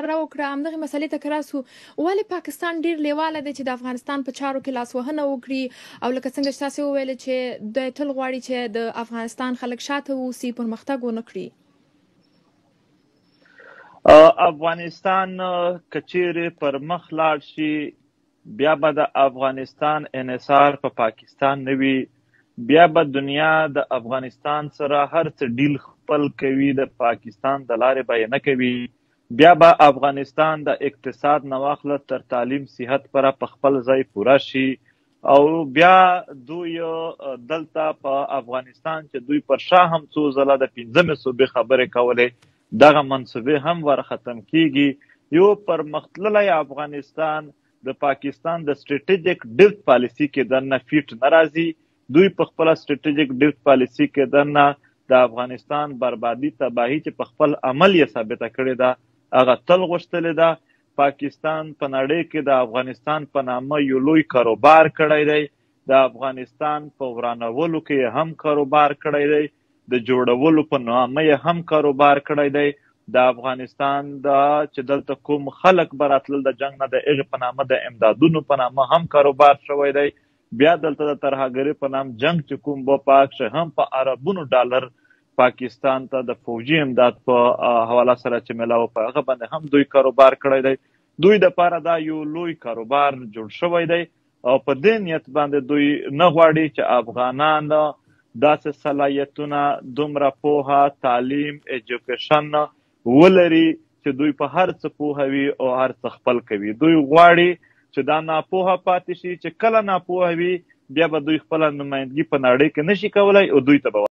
خبره وکړه همدغې مسلې ته که راسو ولې پاکستان ډېر لیواله دی چې د افغانستان په چارو کې لاسوهنه وکړي او لکه څنګه چې تاسې وویلې چې دوی تل غواړي چې د افغانستان خلک شاته واوسي پرمختګ ونه کړي. افغانستان که چیرې پر مخ لاړ شي بیا به د افغانستان انحصار په پاکستان نه وي، بیا به دنیا د افغانستان سره هر څه ډیل خپل کوي، د پاکستان د لارې به یې نه کوي، بیا به افغانستان د اقتصاد نه واخله تر تعلیم صحت پره په خپل ځای پوره شي او بیا دوی دلته په افغانستان چې دوی پر شا هم څو ځله د 15مې صوبې خبرې کولې دغه منصوبې هم ور ختم کیږي. یو پرمختللی افغانستان د پاکستان د سټریټیجیک ډیفت پالیسي کې دننه فیټ نه راځي. دوی په خپل سټریټیجیک ډیفت پالیسي کې دننه د افغانستان بربادي تباهي چې په خپل عمل یې ثابته کړې ده هغه تل غوښتلې ده. پاکستان په نړۍ کې د افغانستان په نامه یو لوی کاروبار کړی دی، د افغانستان په ورانولو کې هم کاروبار کړی دی، د جوړولو په نامه یې هم کاروبار کړی دی، د افغانستان د چې دلته کوم خلک به راتلل د جنګ نه د هغې په نامه د امدادونو په نامه هم کاروبار شوی دی. بیا دلته د ترهګرۍ په نام جنګ چې کوم به پاک شي هم په اربونو ډالر پاکستان ته د فوجي امداد په حواله سره چې میلاو په هغه باندې هم دوی کاروبار کړی دی. دوی دپاره دا یو لوی کاروبار جوړ شوی دی او په دې نیت باندې دوی نه غواړي چې افغانان داسې صلاحیتونه دومره پوهه تعلیم ایجوکیشن ولري چې دوی په هر څه پوهه وي او هر څه خپل کوي. دوی غواړي چې دا ناپوهه پاتې شي، چې کله ناپوهه وي بیا به دوی خپله نمایندګي په نړۍ کې نشي کولی او دوی ته به